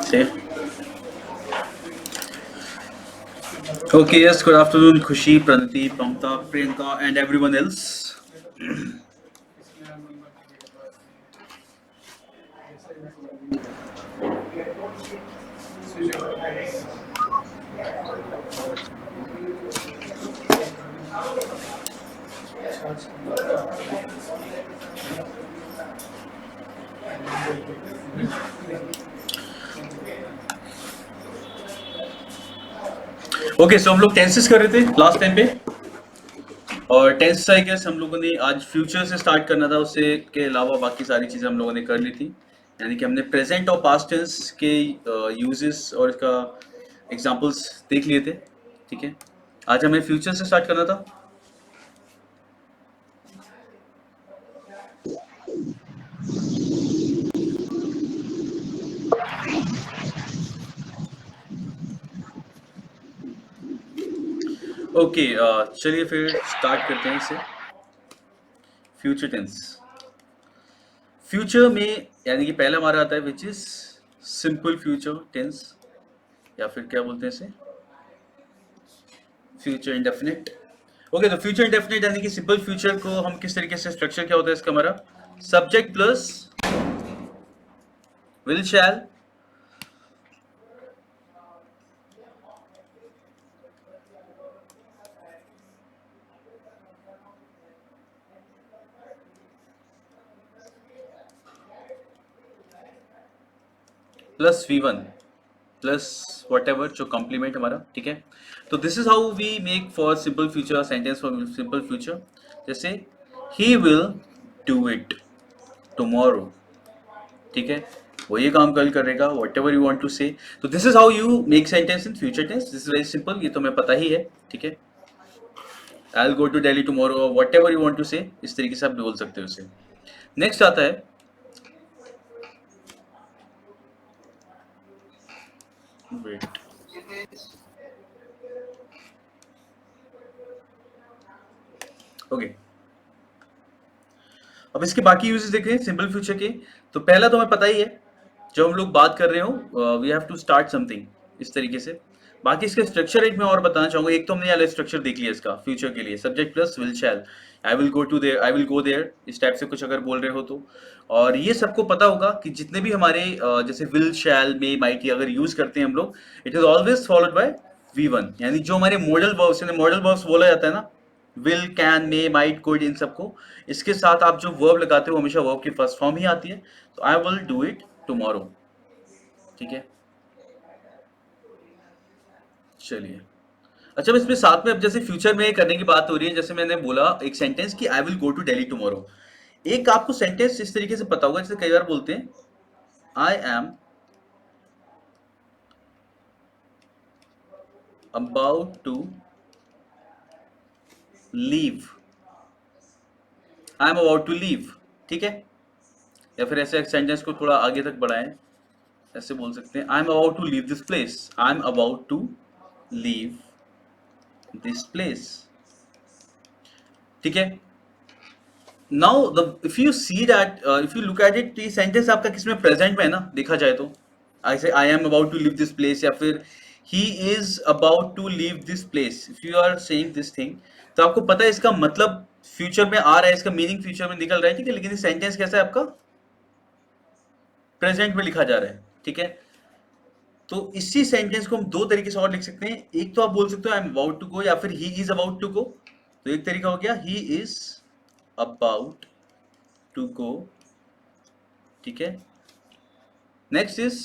Say. Okay, yes, good afternoon, Khushi, Pranati, Pamta, Priyanka, and everyone else. Okay so हम लोग tenses कर रहे थे लास्ट टाइम पे, और टेंस आई गेस हम लोगों ने आज फ्यूचर से स्टार्ट करना था, उससे के अलावा बाकी सारी चीज़ें हम लोगों ने कर ली थी। यानी कि हमने प्रेजेंट और पास्ट टेंस के यूजेस और इसका एग्जांपल्स देख लिए थे। ठीक है, आज हमें फ्यूचर से स्टार्ट करना था। ओके, चलिए फिर स्टार्ट करते हैं इसे। फ्यूचर टेंस, फ्यूचर में यानी कि पहला हमारा आता है which is simple future tense, या फिर क्या बोलते हैं इसे, फ्यूचर इंडेफिनिट। ओके, तो फ्यूचर इंडेफिनिट यानी कि सिंपल फ्यूचर को हम किस तरीके से स्ट्रक्चर क्या होता है इसका हमारा, subject plus will shall plus V1 plus whatever जो कॉम्प्लीमेंट हमारा। ठीक है, तो this is how we make for simple future sentence for simple future. जैसे he will do it tomorrow, ठीक है, वो ये काम कल करेगा, whatever you want to say. तो this is how you make sentence in future tense. This is very simple, ये तो हमें पता ही है। ठीक है, I will go to Delhi tomorrow, whatever you want to say, इस तरीके से आप बोल सकते हो उसे। नेक्स्ट आता है वेट, ओके, अब इसके बाकी यूजेस देखें सिंपल फ्यूचर के। तो पहला तो हमें पता ही है, जब हम लोग बात कर रहे हो we have to start something, इस तरीके से। बाकी इसका स्ट्रक्चर एक मैं और बताना चाहूंगा। एक तो हमने वाला स्ट्रक्चर देख लिया इसका फ्यूचर के लिए, subject plus will shall, I will go to there, I will go there, इस टाइप से कुछ अगर बोल रहे हो तो। और ये सबको पता होगा कि जितने भी हमारे जैसे विल शैल मे माइट अगर यूज करते हैं हम लोग, it is always followed by V1, यानी जो हमारे मॉडल वर्ब्स हैं, मॉडल वर्ब्स बोला जाता है ना, will, can, may, might, could, इन सबको, इसके साथ आप जो वर्ब लगाते हो हमेशा वर्ब की फर्स्ट फॉर्म ही आती है। तो I will do it tomorrow. ठीक है, चलिए। अच्छा, अब इसमें साथ में अब जैसे फ्यूचर में करने की बात हो रही है, जैसे मैंने बोला एक सेंटेंस कि I will go to Delhi tomorrow. एक आपको सेंटेंस इस तरीके से पता होगा, जैसे कई बार बोलते हैं I am about to leave, I am about to leave. ठीक है, या फिर ऐसे सेंटेंस को थोड़ा आगे तक बढ़ाएं, ऐसे बोल सकते हैं I am about to leave this place, I am about to leave this place. ठीक है, now the if you see that, if you look at it, ये सेंटेंस आपका किसमें प्रेजेंट में है ना, देखा जाए तो ऐसे I am about to leave this place, या फिर he is about to leave this place. If you are saying this thing, तो आपको पता है इसका मतलब फ्यूचर में आ रहा है, इसका मीनिंग फ्यूचर में निकल रहा है। ठीक है, लेकिन ये सेंटेंस कैसा है आपका, प्रेजेंट में लिखा जा रहा है। ठीक है, तो इसी सेंटेंस को हम दो तरीके से और लिख सकते हैं। एक तो आप बोल सकते हो I am about to go, या फिर he is about to go. तो एक तरीका हो गया he is about to go. ठीक है, next is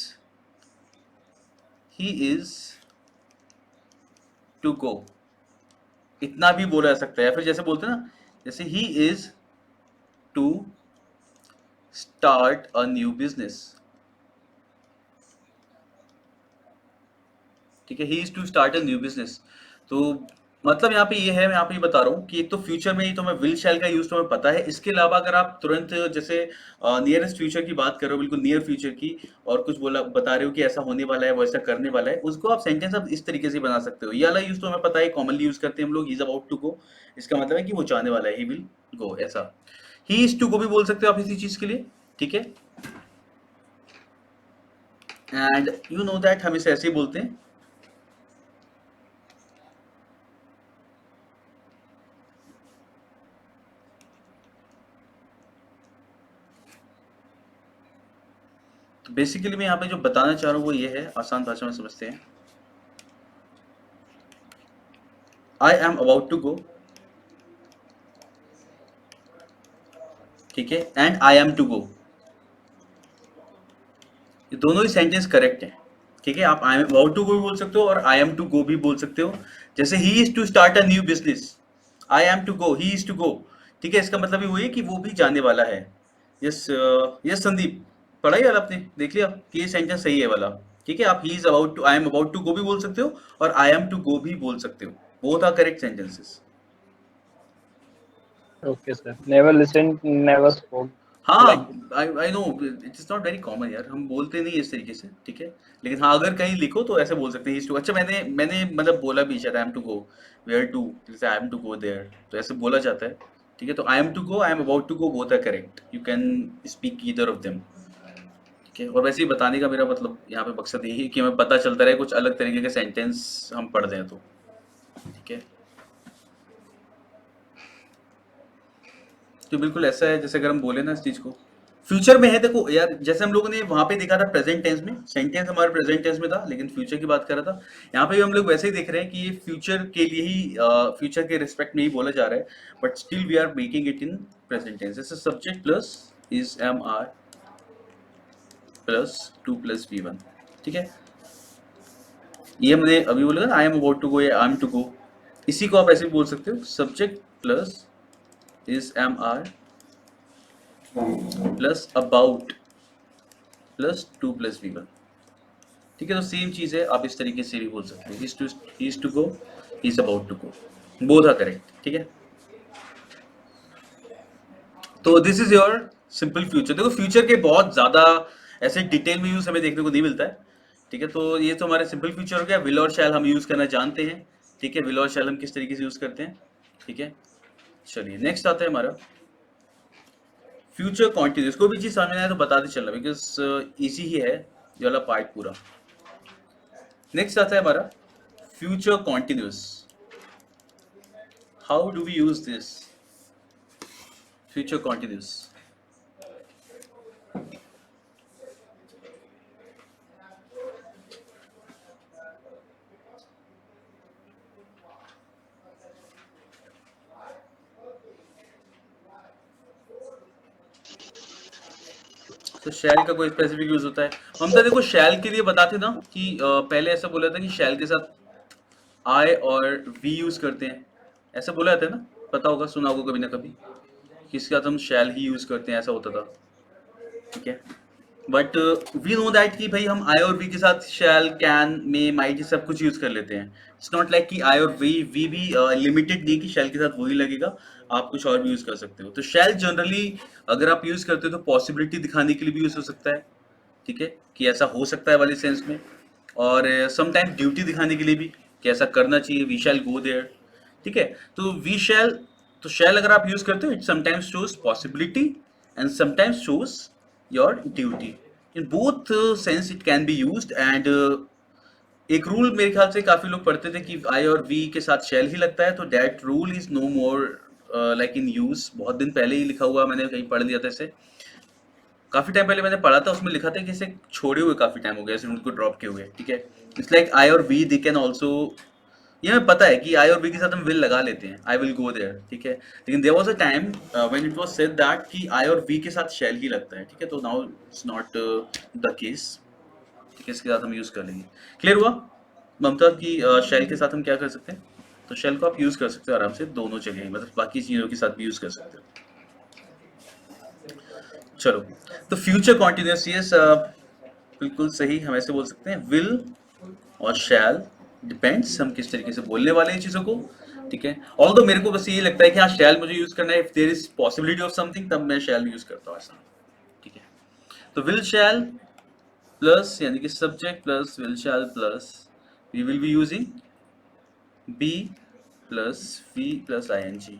he is to go, इतना भी बोला जा सकता है। या फिर जैसे बोलते हैं ना, जैसे he is to start a new business. ठीक है, he is to start a new business. तो मतलब यहाँ पे ये है, मैं यहाँ पे ये बता रहा हूँ कि एक तो फ्यूचर में ही तो मैं विल शैल का यूज तो हमें पता है, इसके अलावा अगर आप तुरंत जैसे नियरेस्ट फ्यूचर की बात कर रहे हो, बिल्कुल नियर फ्यूचर की, और कुछ बोला बता रहे हो कि ऐसा होने वाला है, वो ऐसा करने वाला है, उसको आप सेंटेंस आप इस तरीके से बना सकते हो। ये वाला यूज तो हमें पता है, कॉमनली यूज करते हैं हम लोग, he is about to go, इसका मतलब है कि वो जाने वाला है, ही विल गो, ऐसा। ही इज टू गो भी बोल सकते हो आप इसी चीज के लिए। ठीक है, एंड यू नो दैट हम इसे ऐसे ही बोलते हैं। तो बेसिकली मैं यहाँ पे जो बताना चाह रहा हूँ वो ये है, आसान भाषा में समझते हैं। I am about to go, ठीक है, and I am to go, ये दोनों ही सेंटेंस करेक्ट है, ठीक है। आप I am about to go भी बोल सकते हो और आई एम टू गो भी बोल सकते हो। जैसे he is to start a new business, I am to go, he is to go, ठीक है। इसका मतलब ये वही है कि वो भी जाने वाला है। यस, यस संदीप, पढ़ा ही वाला आपने, देख लिया कि ये सेंटेंस सही है वाला, ठीक है। आप he is about to, I am about to go भी बोल सकते हो और आई एम टू गो भी बोल सकते हो, both are correct sentences. Okay, sir. Never listened, never spoke like this. हाँ, I know it is not very common यार, हम बोलते नहीं इस तरीके से, ठीक है। लेकिन हाँ, अगर कहीं लिखो तो ऐसे बोल सकते हैं, टू। अच्छा, मैंने मैंने मतलब बोला भी शायद, I am to go where to, जैसे I am to go there, तो ऐसे बोला जाता है, ठीक है। तो I am to go, I am about to go, both are correct, you can speak either of them, ठीक है। और वैसे ही बताने का मेरा मतलब यहाँ पे मकसद यही है कि हमें पता चलता रहे कुछ अलग तरीके के सेंटेंस हम पढ़ दें तो, ठीक है। तो बिल्कुल ऐसा है जैसे अगर हम बोले ना इस चीज को, फ्यूचर में है, देखो यार, जैसे हम लोगों ने वहां पे देखा था प्रेजेंट टेंस में, सेंटेंस हमारे प्रेजेंट टेंस में था लेकिन फ्यूचर की बात कर रहा था। यहाँ पे भी हम लोग वैसे ही देख रहे हैं कि ये फ्यूचर के लिए ही, फ्यूचर के रिस्पेक्ट में ही बोला जा रहा है, but still we are making it in present tense. जैसे subject plus is am are plus to plus V one, ठीक है। ये हमने अभी बोला ना, I am about to go या आई एम टू गो, इसी को आप ऐसे भी बोल सकते हो, subject plus is am are plus about plus to plus V one, ठीक है। तो सेम चीज है, आप इस तरीके से भी बोल सकते हो, he is to go, he is about to go, both are correct, ठीक है। तो this is your simple future. देखो फ्यूचर के बहुत ज्यादा ऐसे डिटेल में यूज हमें देखने को नहीं मिलता है, ठीक है। तो ये तो हमारे सिंपल फ्यूचर हो गया। विल और शैल हम यूज करना जानते हैं, ठीक है। विल और शैल हम किस तरीके से यूज करते हैं, ठीक है। चलिए नेक्स्ट आता है हमारा फ्यूचर कॉन्टिन्यूस। कोई भी चीज समझ में आए तो बताते चलना, बिकॉज इजी ही है ये वाला पार्ट पूरा। नेक्स्ट आता है हमारा future continuous. How do we use this future continuous? तो शैल का कोई स्पेसिफिक यूज होता है? हम तो देखो शैल के लिए बताते ना कि पहले ऐसा बोला था कि शैल के साथ आई और वी यूज करते हैं, ऐसा बोला जाता है ना, पता होगा, सुना होगा कभी ना कभी, कि इसके साथ हम शैल ही यूज करते हैं, ऐसा होता था, ठीक है। बट वी नो दैट कि भाई हम आई और वी के साथ शैल, कैन, मे, माइट, ये सब कुछ यूज कर लेते हैं। इट्स नॉट लाइक कि आई और वी भी लिमिटेड नहीं कि शैल के साथ वही लगेगा, आप कुछ और भी यूज कर सकते हो। तो शैल जनरली अगर आप यूज करते हो तो पॉसिबिलिटी दिखाने के लिए भी यूज हो सकता है, ठीक है, कि ऐसा हो सकता है वाले सेंस में। और समटाइम ड्यूटी दिखाने के लिए भी कि ऐसा करना चाहिए, वी शैल गो देयर, ठीक है। तो वी शैल, तो शैल अगर आप यूज करते हो, it sometimes shows possibility and sometimes shows your duty. In both sense it can be used. And एक रूल मेरे ख्याल से काफी लोग पढ़ते थे कि आई और वी के साथ शैल ही लगता है, तो that rule is no more like in use. बहुत दिन पहले ही लिखा हुआ, मैंने कहीं पढ़ लिया था इसे, काफी टाइम पहले मैंने पढ़ा था, उसमें लिखा था कि इसे छोड़े हुए काफी टाइम हो गया, इसे उनको ड्रॉप किए हुए, ठीक है। इट्स लाइक आई और वी दे कैन ऑल्सो, ये हमें पता है कि आई और बी के साथ हम विल लगा लेते हैं, आई विल गो देयर, ठीक है। लेकिन there was a time when it was said that कि आई और बी के साथ शैल ही लगता है, ठीक है। तो now it's not the case, ठीक है, इसके साथ हम यूज कर लेंगे। क्लियर हुआ ममता कि शैल के साथ हम क्या कर सकते हैं? तो शैल को आप यूज कर सकते हो आराम से दोनों जगह, मतलब बाकी चीजों के साथ भी यूज कर सकते हो। चलो, तो फ्यूचर कॉन्टिन्यूस, यस, बिल्कुल सही, हम ऐसे बोल सकते हैं, विल और शैल डिपेंड्स हम किस तरीके से बोलने वाले हैं चीजों को, ठीक है। ऑल्दो मेरे को बस ये लगता है कि हाँ शैल मुझे यूज करना है, if there is possibility of something तब मैं शैल यूज करता हूँ, ऐसा, ठीक है। तो विल शैल प्लस यानी कि subject plus will shall plus we will be using be plus V plus I N G,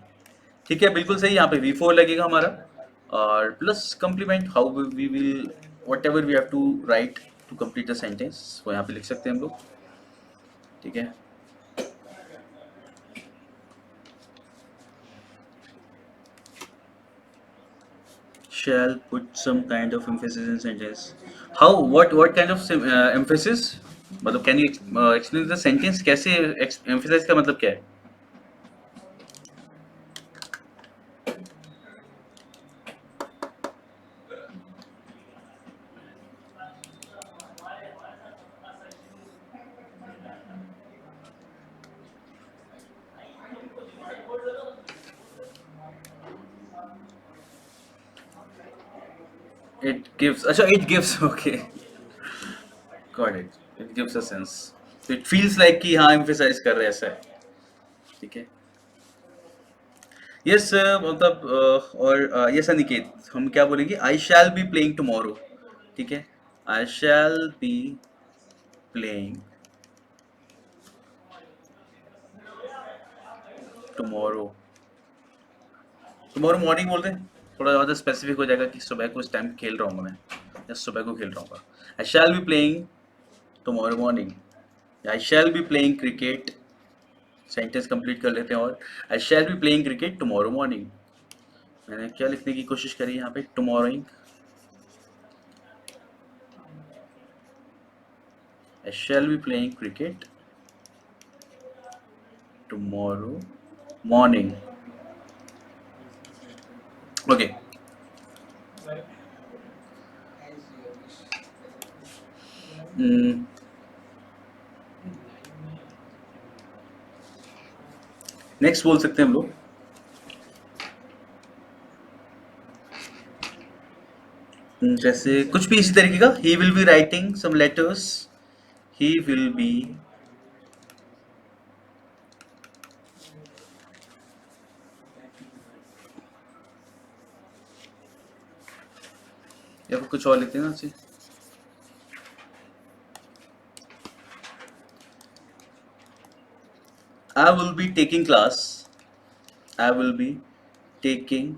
ठीक है, बिल्कुल सही। यहाँ पे वी फोर लगेगा हमारा, और plus complement, how we will, whatever we have to write, to complete the sentence, वो यहाँ पे लिख सकते हैं हम लोग, ठीक है। Shall put some kind of emphasis in sentence. How? What kind of emphasis? मतलब can you explain the sentence? कैसे emphasize का मतलब क्या है? It gives, अच्छा it gives, okay, got it. It gives a sense. So it feels like कि हाँ emphasize कर रहे हैं, ऐसा है, ठीक है। Yes, मतलब और yes अनिकेत, हम क्या बोलेंगे? I shall be playing tomorrow, ठीक है। I shall be playing tomorrow. Tomorrow morning बोलते हैं, थोड़ा ज़्यादा स्पेसिफिक हो जाएगा कि सुबह को इस टाइम खेल रहा हूँ मैं, या सुबह को खेल रहा हूँ। I shall be playing tomorrow morning, I shall be playing cricket, sentence complete कर लेते हैं। और I shall be playing cricket tomorrow morning, मैंने क्या लिखने की कोशिश करी यहाँ पे? Tomorrowing. I shall be playing cricket tomorrow morning, okay. Next बोल सकते हैं हम लोग, जैसे कुछ भी इसी तरीके का। He will be writing some letters, he will be या फिर कुछ और लिखते हैं ना अच्छे। I will be taking class. I will be taking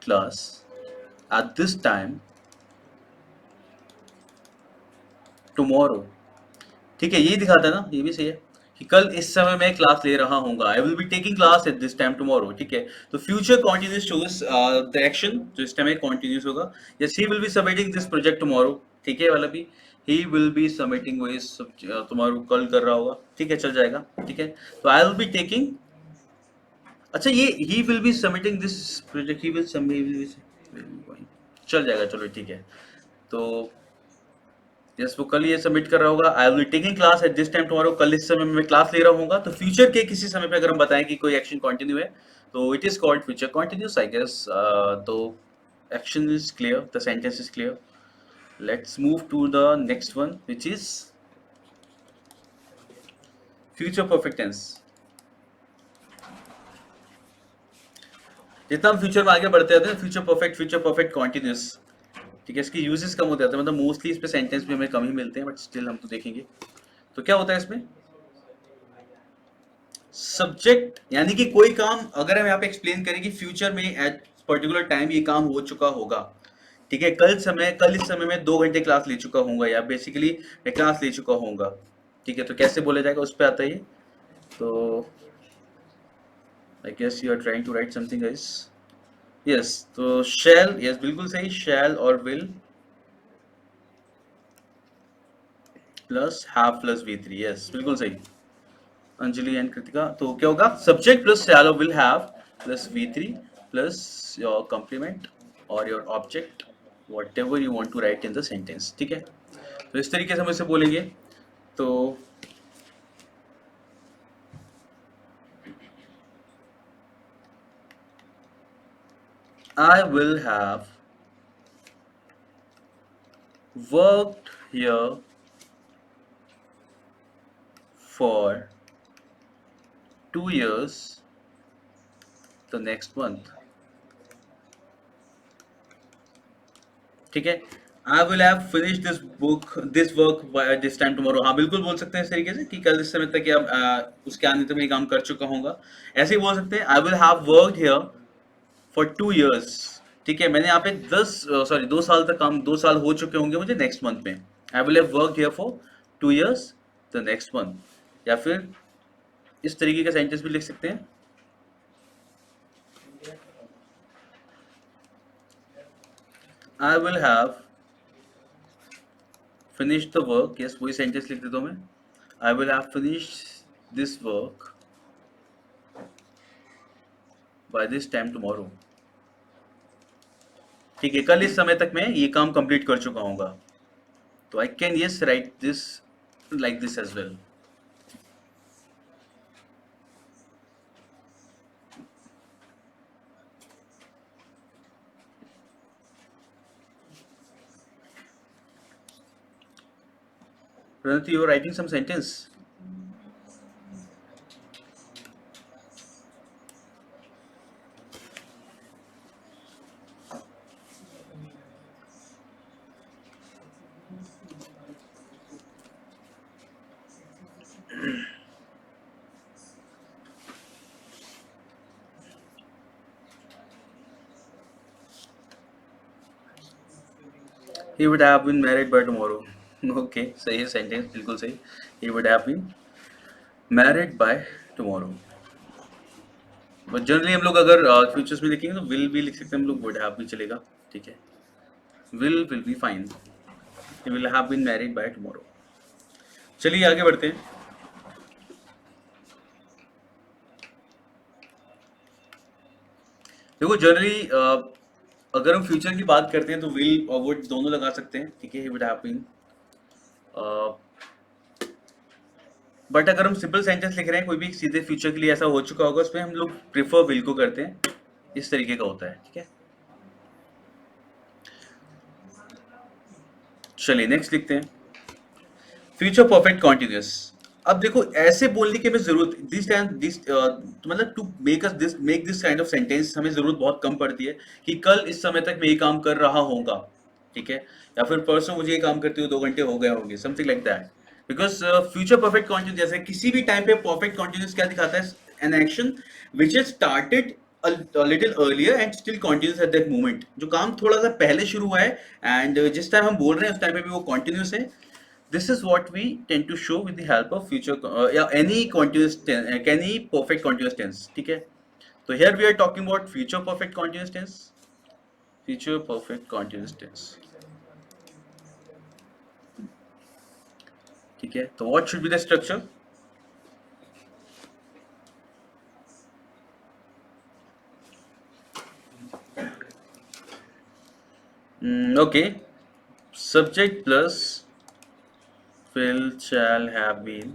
class at this time tomorrow. ठीक है, यही दिखाता है ना, ये भी सही है कि कल इस समय मैं क्लास ले रहा हूँगा। I will be taking class at this time tomorrow, ठीक है। तो future continuous shows the action जो इस टाइम में कॉन्टिन्यूस होगा। Yes, he will be submitting this project tomorrow, ठीक है, वाला भी ही विल बी सबमिटिंग, वो इस टुमारो कल कर रहा होगा, ठीक है, चल जाएगा, ठीक है। तो आई विल बी टेकिंग, अच्छा ये ही will be submitting this project, he will submit, चल जाएगा, चलो ठीक है। तो यस, वो कल ये सबमिट कर रहा होगा। आई will be taking class at this time tomorrow, कल इस समय में मैं क्लास ले रहा हूँगा। तो फ्यूचर के किसी समय पे अगर हम बताएं कि कोई एक्शन कंटिन्यू है, तो it is called future continuous, I guess. तो action is clear, the sentence is clear. Let's move to the next one which is future perfect tense. जितना हम फ्यूचर में आगे बढ़ते जाते हैं, फ्यूचर परफेक्ट कॉन्टिन्यूस, ठीक है, इसके यूजेस कम होते जाते हैं, मतलब मोस्टली इस पे सेंटेंस भी हमें कम ही मिलते हैं, बट स्टिल हम तो देखेंगे। तो क्या होता है इसमें? सब्जेक्ट, यानी कि कोई काम अगर हम यहाँ पे एक्सप्लेन करें कि फ्यूचर में एट पर्टिकुलर टाइम ये काम हो चुका होगा, ठीक है, कल इस समय में 2 घंटे क्लास ले चुका हूँगा, या बेसिकली मैं क्लास ले चुका हूँगा, ठीक है। तो कैसे बोला जाएगा, उस पर आता है ये। तो I guess you are trying to write something guys. Yes, तो शैल, यस बिल्कुल सही, शैल और will plus have plus V3, yes बिल्कुल सही अंजलि एंड कृतिका। तो क्या होगा? सब्जेक्ट प्लस शैल और will have plus V3 plus your complement और your object, whatever you want to write in the sentence, ठीक है। तो इस तरीके से हम इसे बोलेंगे। तो I will have worked here for 2 years the next month, ठीक है। I will have finished this work by this time tomorrow। हाँ बिल्कुल बोल सकते हैं इस तरीके से कि कल इस समय तक या उसके आने तक मैं काम कर चुका हूँगा, ऐसे ही बोल सकते हैं। I will have worked here for 2 years ठीक है, मैंने यहाँ पे 2 साल तक काम, 2 साल हो चुके होंगे मुझे नेक्स्ट मंथ में। आई will have work here for 2 years the next month, या फिर इस तरीके का सेंटेंस भी लिख सकते हैं। आई will have finish the work, yes वही सेंटेंस लिख देता हूँ मैं। आई will have finish this work by this time tomorrow. ठीक है, कल इस समय तक मैं ये काम कंप्लीट कर चुका हूँगा। तो I can yes write this like this as well. Pranati, you are writing some sentence. He would have been married by tomorrow. Okay, सही है सेंटेंस, बिल्कुल सही। He would have been married by tomorrow. But generally हम लोग अगर futures में देखेंगे तो विल भी लिख सकते हैं हम लोग, वुड हैव भी चलेगा। ठीक है, will be fine. He will have been married by tomorrow. चलिए आगे बढ़ते हैं। देखो जनरली अगर हम फ्यूचर की बात करते हैं तो विल और वुड दोनों लगा सकते हैं। ठीक है, he would have been. But अगर हम सिंपल सेंटेंस लिख रहे हैं कोई भी सीधे फ्यूचर के लिए ऐसा हो चुका होगा, उसमें हम लोग प्रेफर विल को करते हैं। इस तरीके का होता है। ठीक है, चलिए नेक्स्ट लिखते हैं फ्यूचर परफेक्ट कॉन्टिन्यूस। अब देखो ऐसे बोलने की हमें जरूरत दिस टाइम दिस मतलब to make this kind of sentence हमें जरूरत बहुत कम पड़ती है कि कल इस समय तक मैं ये काम कर रहा होगा। ठीक है, या फिर परसों मुझे ये काम करते हुए 2 घंटे हो गए होंगे, something like that. Because future perfect continuous जैसे किसी भी टाइम पे परफेक्ट कॉन्टिन्यूस क्या दिखाता है, an action which is started a little earlier and still continues at that moment। जो काम थोड़ा सा पहले शुरू हुआ है एंड जिस टाइम हम बोल रहे हैं उस टाइम पे भी वो कंटिन्यूस है। This is what we tend to show with the help of future any continuous tense, any perfect continuous tense। ठीक है, तो here we are talking about future perfect continuous tense। future perfect continuous tense। ठीक है, तो what should be the structure? Okay, subject plus will, shall, have been,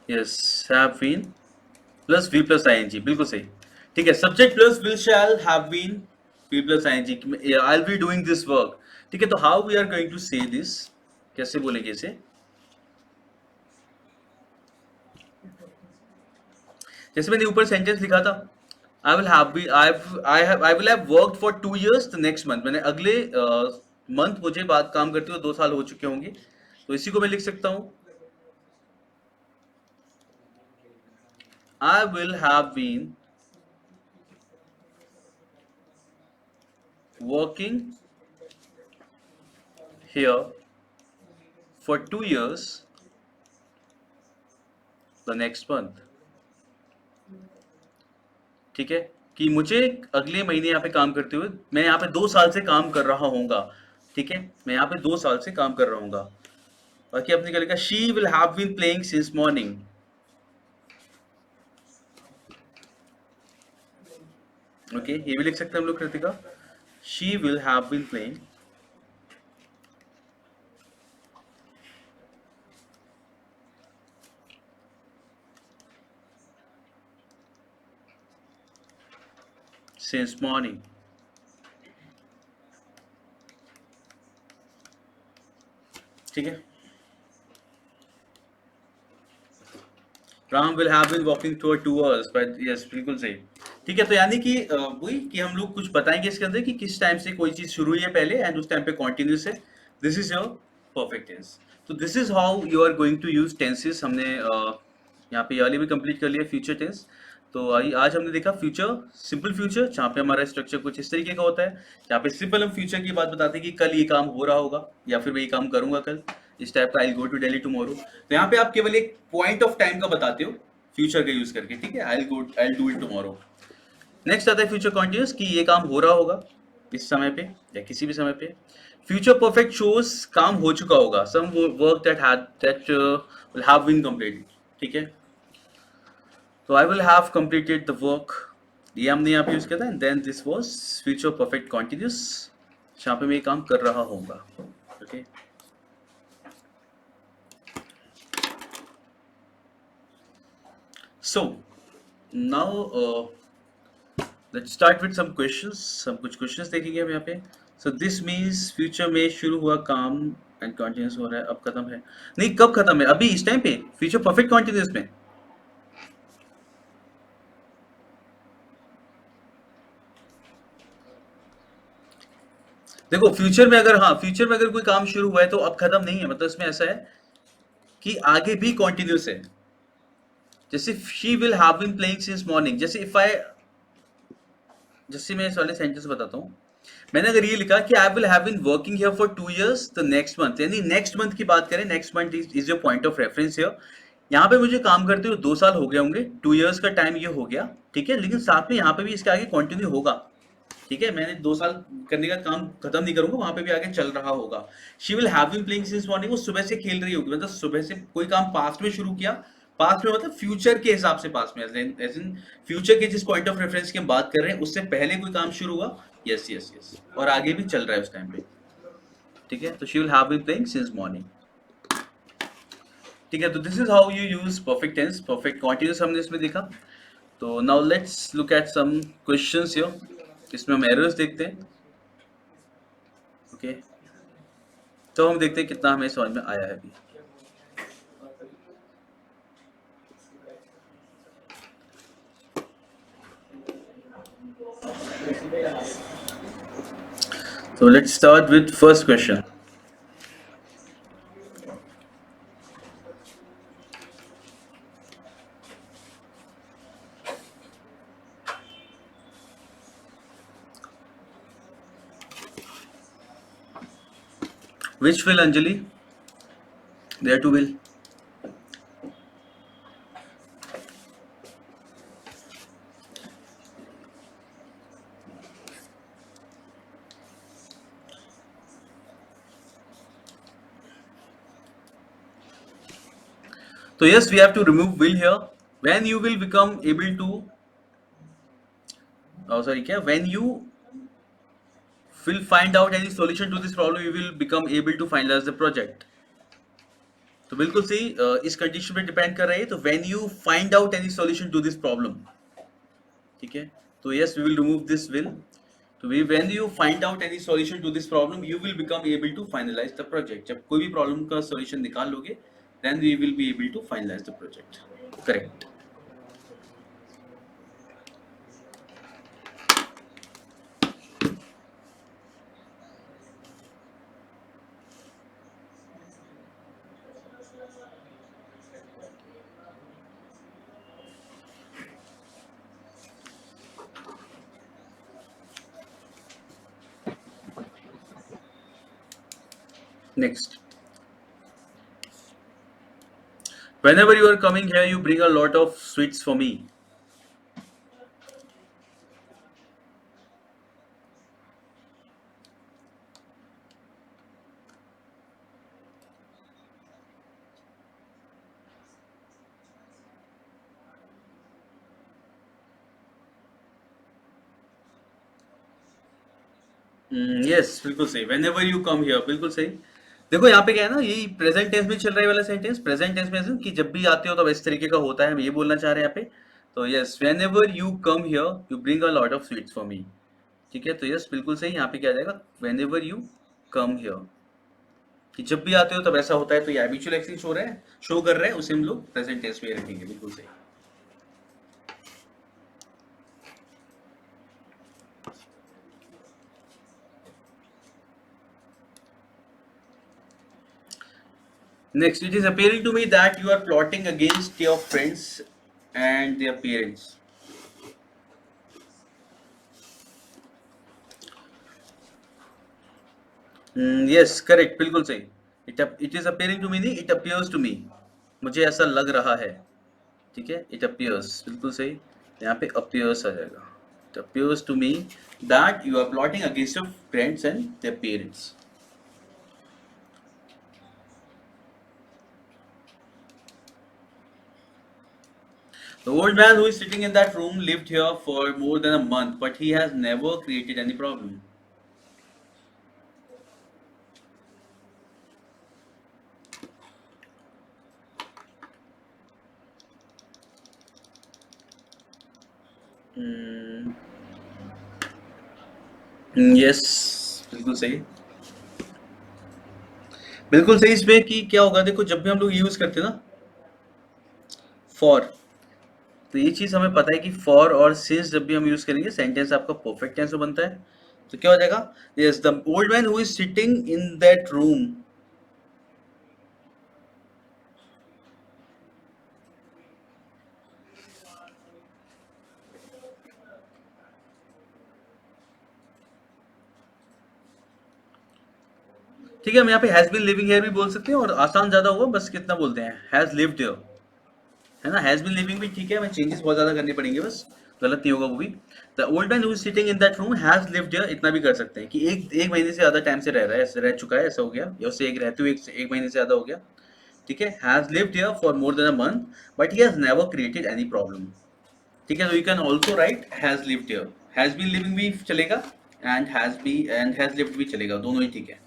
yes have been plus v plus ing, बिल्कुल सही। ठीक है, subject plus will, shall, have been, v plus ing, I'll be doing this work। ठीक है, तो how we are going to say this, कैसे बोलेंगे इसे? जैसे मैंने ऊपर सेंटेंस लिखा था, I will have be I will have worked for 2 years the next month, मैंने अगले मंथ मुझे बात काम करते हुए 2 साल हो चुके होंगे, तो इसी को मैं लिख सकता हूं I will have been working here for 2 years the next month. ठीक है, कि मुझे अगले महीने यहाँ पे काम करते हुए मैं यहाँ पे 2 साल से काम कर रहा हूँगा। ठीक है, मैं यहाँ पे 2 साल से काम कर रहा हूँगा। बाकी अपने क्या लिखा, she will have been playing since morning. Okay, ये भी लिख सकते हैं हम लोग Kritika, she will have been playing since morning। ठीक है, Ram will have been walking toward 2 hours, but yes बिल्कुल सही। ठीक है, तो यानी कि वही कि हम लोग कुछ बताएंगे इसके अंदर कि किस टाइम से कोई चीज शुरू हुई है पहले एंड उस टाइम पे कंटिन्यूस है। This is your perfect tense. तो this is how you are going to use tenses. हमने यहाँ पे ये वाली भी कंप्लीट कर लिया फ्यूचर टेंस। तो आज हमने देखा फ्यूचर, सिंपल फ्यूचर, जहाँ पे हमारा स्ट्रक्चर कुछ इस तरीके का होता है, जहाँ पे सिंपल हम फ्यूचर की बात बताते हैं कि कल ये काम हो रहा होगा या फिर मैं ये काम करूंगा कल, इस टाइप का, आई गो टू दिल्ली टुमारो। तो यहाँ पे आप केवल एक पॉइंट ऑफ टाइम का बताते हो फ्यूचर का यूज करके, ठीक है, I do it tomorrow. Next आता है फ्यूचर कॉन्टिन्यूस, कि ये काम हो रहा होगा इस समय पे या किसी भी समय पे। फ्यूचर परफेक्ट शोज काम हो चुका होगा, some work that will have been completed, ठीक है। तो I will have completed the work, ये हमने यहाँ पे यूज किया था। And then this was future perfect continuous, जहाँ पे मैं ये काम कर रहा होऊंगा, okay. So now let's start with some questions. हम कुछ क्वेश्चंस देखेंगे हम यहाँ पे। सो दिस मीन्स फ्यूचर में शुरू हुआ काम एंड कंटिन्यूस हो रहा है, अब खत्म है। नहीं, कब खत्म है? अभी इस टाइम पे फ्यूचर परफेक्ट कंटिन्यूस में। देखो फ्यूचर में अगर, हाँ, फ्यूचर में अगर कोई काम शुरू हुआ है तो अब खत्म नहीं है, मतलब इसमें ऐसा है कि आगे भी कंटिन्यूस है। जैसे she will have been playing since morning, जैसे मैं इस वाले सेंटेंस बताता हूँ। मैंने अगर ये लिखा कि I will have been working here for 2 years, तो नेक्स्ट मंथ, यानी नेक्स्ट मंथ की बात करें, next month is your point of reference here. यहाँ पे मुझे काम करते हुए 2 साल हो गए होंगे, 2 years का टाइम ये हो गया, ठीक है। लेकिन साथ में यहाँ पे भी इसके आगे कंटिन्यू होगा, ठीक है। मैंने 2 साल करने का काम खत्म नहीं करूंगा, वहां पे भी आगे चल रहा होगा। She will have been playing since morning, वो सुबह से खेल रही होगी, मतलब सुबह से कोई काम पास्ट में शुरू किया। पास्ट में मतलब फ्यूचर के हिसाब से पास्ट में, एज इन फ्यूचर के जिस पॉइंट ऑफ रेफरेंस की हम बात कर रहे हैं उससे पहले कोई काम शुरू हुआ, यस यस यस, और आगे भी चल रहा है उस टाइम पे, ठीक है। तो she will have been playing since morning, ठीक है। तो this is how you use perfect tense. Perfect continuous हमने इसमें देखा। तो now let's look at some questions here. इसमें हम एरर्स देखते हैं, ओके। तो हम देखते हैं कितना हमें समझ में आया है अभी। So let's start with first question. Which will, Anjali? There to will. So yes, we have to remove will here. When you will become able to, oh sorry, क्या? When you will find out any solution to this problem, you will become able to finalize the project. तो बिल्कुल सही, इस condition पे depend कर रही है। तो when you find out any solution to this problem, ठीक है। तो yes, we will remove this will. तो we when you find out any solution to this problem, you will become able to finalise the project. जब कोई भी problem का solution निकाल लोगे, then we will be able to finalise the project, correct. Next, whenever you are coming here, you bring a lot of sweets for me. Yes, बिल्कुल सही। whenever you come here, बिल्कुल सही। देखो यहाँ पे क्या है ना, यही प्रेजेंट टेंस में चल रहा है वाला सेंटेंस। प्रेजेंट टेंस में कि जब भी आते हो तो इस तरीके का होता है, हम ये बोलना चाह रहे हैं यहाँ पे। तो yes, whenever you come here, you bring a lot of sweets for me, ठीक है। तो यस, बिल्कुल सही। यहाँ पे क्या आ जाएगा, whenever you come here, कि जब भी आते हो तब ऐसा होता है। तो ये हैबिचुअल एक्शन शो कर रहे हैं, उसे हम लोग प्रेजेंट टेंस में रखेंगे, बिल्कुल सही। Next, it is appearing to me that you are plotting against your friends and their parents. Yes, correct, बिल्कुल सही. It is appearing to me नहीं, it appears to me. मुझे ऐसा लग रहा है. ठीक है, it appears, बिल्कुल सही. यहाँ पे appears आ जाएगा. It appears to me that you are plotting against your friends and their parents. The old man who is sitting in that room lived here for more than a month, but he has never created any problem. Yes, बिल्कुल सही. बिल्कुल सही. इसमें कि क्या होगा, देखो जब भी हम लोग यूज करते हैं ना फॉर, तो ये चीज हमें पता है कि फॉर और सिंस जब भी हम यूज करेंगे सेंटेंस आपका परफेक्ट टेंस में बनता है. तो क्या हो जाएगा, yes the old man who is sitting in that room. ठीक है, हम यहाँ पे हैज बीन लिविंग हियर भी बोल सकते हैं और आसान ज्यादा होगा, बस कितना बोलते हैं, हैज लिव्ड हियर, है ना. हैज बीन लिविंग भी ठीक है, हमें चेंजेस बहुत ज्यादा करने पड़ेंगे, बस गलत नहीं होगा वो भी. The old man who is sitting in that room has lived here, इतना भी कर सकते हैं कि एक महीने से ज्यादा टाइम से रह रहा है, ऐसे रह चुका है, ऐसा हो गया, या उससे एक रहते हुए एक महीने से ज्यादा हो गया. ठीक है, has lived here for more than a month but he has never created any problem. ठीक है, तो you can also write has lived here. Has been living भी चलेगा एंड हैज लिव्ड भी चलेगा, दोनों ही ठीक है.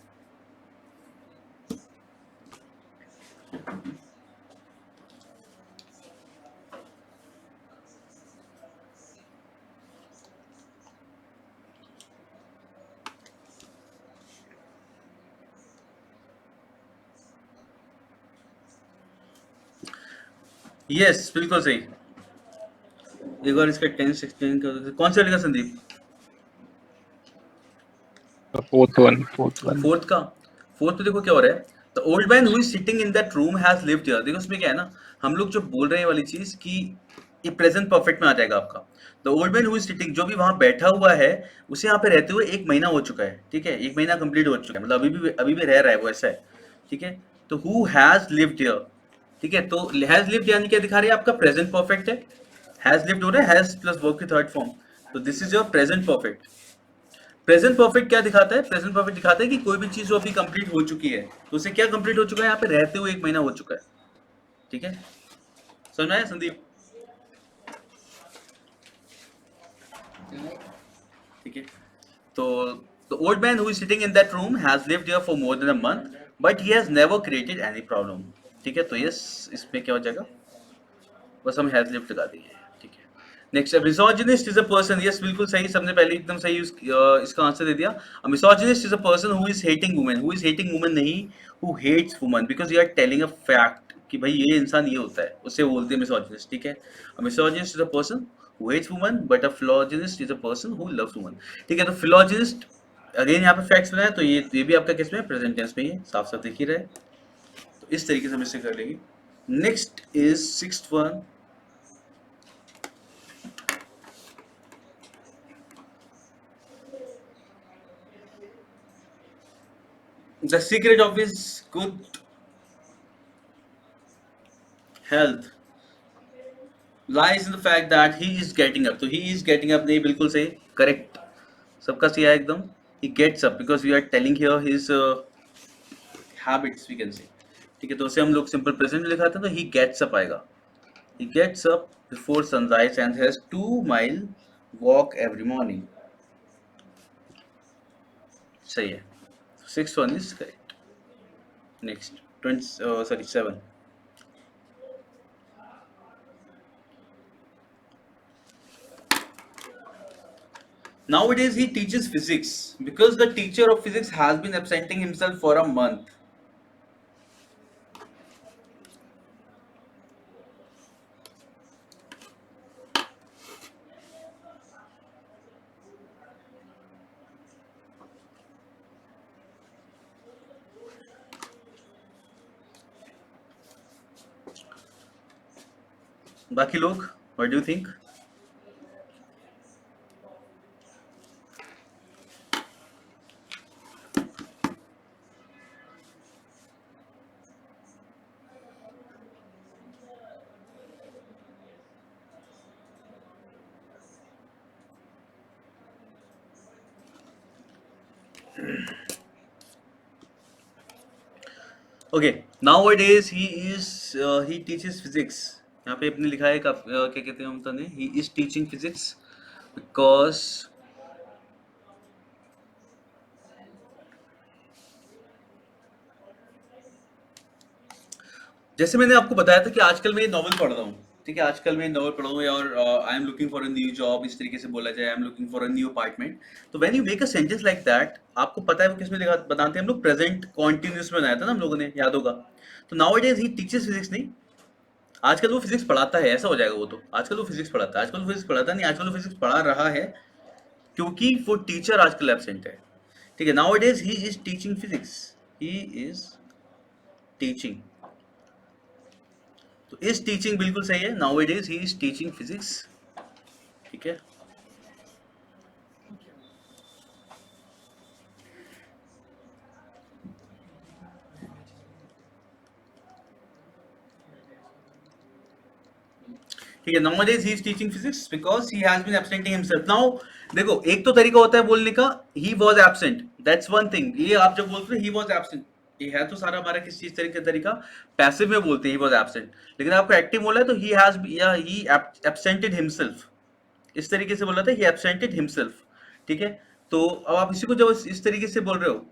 यस, बिल्कुल सही. एक बार इसका टेंस एक्सप्लेन कर दो, कौन सा वाले का संदीप? Fourth one. फोर्थ का. फोर्थ तो देखो क्या हो रहा है, the old man who is sitting in that room has lived here. देखो उसमें क्या है ना, हम लोग जो बोल रहे हैं वाली चीज कि ये प्रेजेंट परफेक्ट में आ जाएगा आपका. The old man who is sitting, जो भी वहां बैठा हुआ है, उसे यहाँ पे रहते हुए एक महीना हो चुका है. ठीक है, एक महीना कंप्लीट हो चुका है, मतलब अभी भी रह रहा है वो, ऐसा है. ठीक है, तो हु हैज लिव्ड हियर. ठीक है, तो हैज लिव्ड यानी क्या दिखा रही है, आपका प्रेजेंट परफेक्ट है. हैज लिव्ड हो रहा है, हैज प्लस वर्ब की थर्ड फॉर्म, तो this is your present perfect. Present perfect क्या दिखाता है, प्रेजेंट परफेक्ट दिखाता है कि कोई भी चीज जो अभी कंप्लीट हो चुकी है, तो उसे क्या कंप्लीट हो चुका है, यहाँ पे रहते हुए एक महीना हो चुका है. ठीक है, समझ में आया संदीप? ठीक है, तो the old man who is sitting in that room has lived here for more than a month but he has never created any problem. ठीक है, तो यस, इसमें क्या हो जाएगा, बस हम हैज लिव्ड लगा देंगे. ठीक है, next, misogynist is a person. Yes, बिल्कुल सही, सबने पहले एकदम सही इसका आंसर दे दिया. Misogynist is a person who is hating women. Who is hating women नहीं, who hates women, because you are telling a fact कि भाई ये इंसान ये होता है, उसे बोलते हैं मिसोजिनिस्ट. ठीक है, misogynist is a person who hates women but a philogynist is a person who loves women. ठीक है, तो फिलोजिनिस्ट अगेन यहाँ पे फैक्ट्स बनाए, तो ये भी आपका किस में, प्रेजेंट टेंस में, ये साफ साफ दिख ही रहा है. तो इस तरीके से हम इसे कर लेंगे. Next is sixth one. The secret of his good health lies in the fact that he is getting up. तो he is getting up नहीं, बिल्कुल सही, करेक्ट, सबका सही है एकदम. He gets up because we are telling here his habits, we can say. ठीक है, तो उसे हम लोग सिंपल प्रेजेंट में लिखाते हैं, तो he gets up आएगा. He gets up before sunrise and has 2 mile walk every morning. सही है. Sixth one is correct. Next, 7. Nowadays he teaches physics because the teacher of physics has been absenting himself for a month. बाकी लोग, what do you think? Okay, nowadays he teaches physics. यहाँ पे अपने लिखा है क्या कहते हैं ममता ने, he is teaching physics because जैसे मैंने आपको बताया था कि आजकल मैं ये नॉवल पढ़ रहा हूँ, ठीक है, आजकल मैं नॉवल पढ़ रहा हूँ, और I am looking for a new job, इस तरीके से बोला जाए, I am looking for a new apartment. तो when you make a sentence like that, आपको पता है वो किसमें बताते हैं हम लोग, प्रेजेंट कॉन्टिन्यूस में बनाया था ना हम लोगों ने, याद होगा। तो नाउअडेज ही टीचेस फिजिक्स नहीं, आजकल वो फिजिक्स पढ़ाता है, ऐसा हो जाएगा वो। तो आजकल वो फिजिक्स पढ़ाता है, आजकल वो फिजिक्स पढ़ाता नहीं, आजकल वो फिजिक्स पढ़ा रहा है, क्योंकि वो टीचर आजकल एब्सेंट है। ठीक है, nowadays he is teaching physics, he is teaching. तो इज टीचिंग बिल्कुल सही है, nowadays he is teaching physics. ठीक है, ठीक है, nowadays he is teaching physics because he has been absenting himself now। देखो, एक तो तरीका होता है बोलने का, he was absent, that's one thing। ये आप जब बोलते हो he was absent, ये है तो सारा हमारा किस चीज तरीके तरीका, पैसिव में बोलते हैं he was absent। लेकिन आपको एक्टिव बोला है तो he has या he absented himself, इस तरीके से बोला था, he absented himself। ठीक है, तो अब आप इसी को जब इस तरीके से बोल रहे हो,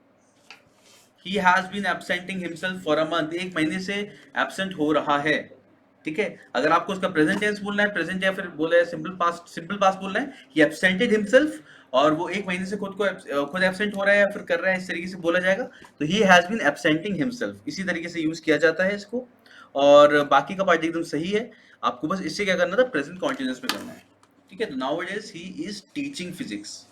he has been absenting himself for a month, एक महीने से एब्सेंट हो रहा है। ठीक है, अगर आपको उसका प्रेजेंट टेंस बोलना है, प्रेजेंट, या फिर बोला है सिंपल पास्ट बोलना है, ही एब्सेंटेड हिमसेल्फ, और वो एक महीने से खुद एब्सेंट हो रहा है या फिर कर रहा है, इस तरीके से बोला जाएगा। तो ही हैज बीन एब्सेंटिंग हिमसेल्फ, इसी तरीके से यूज किया जाता है इसको। और बाकी का पार्ट एकदम सही है, आपको बस इससे क्या करना था, प्रेजेंट कॉन्टिन्यूस में करना है। ठीक है, तो nowadays he is teaching physics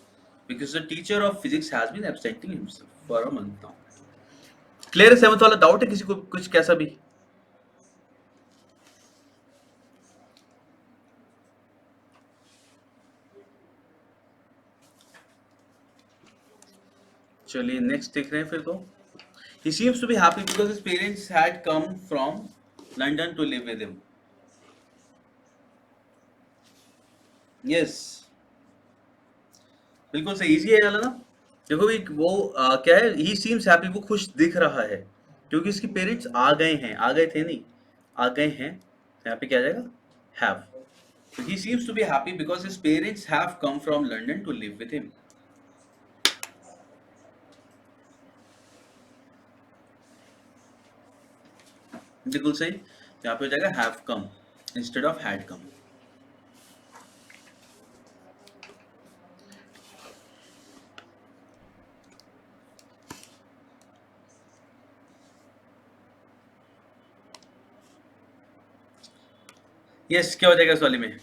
because the teacher of physics has been absenting himself for a month now। Clear है? सेवंथ वाला डाउट है किसी को कुछ कैसा भी? चलिए नेक्स्ट देख रहे हैं फिर तो। he seems to be happy because his parents had come from London to live with him। yes, बिल्कुल सही, इजी है ये वाला ना। देखो भी वो क्या है, he seems happy, वो खुश दिख रहा है क्योंकि उसके पेरेंट्स आ गए हैं, आ गए थे नहीं, आ गए हैं, तो यहाँ पे क्या आ जाएगा, have। so he seems to be happy because his parents have come from London to live with him। बिल्कुल सही, यहाँ पे हो जाएगा have come instead of had come। Yes, क्या हो जाएगा इस वाले में,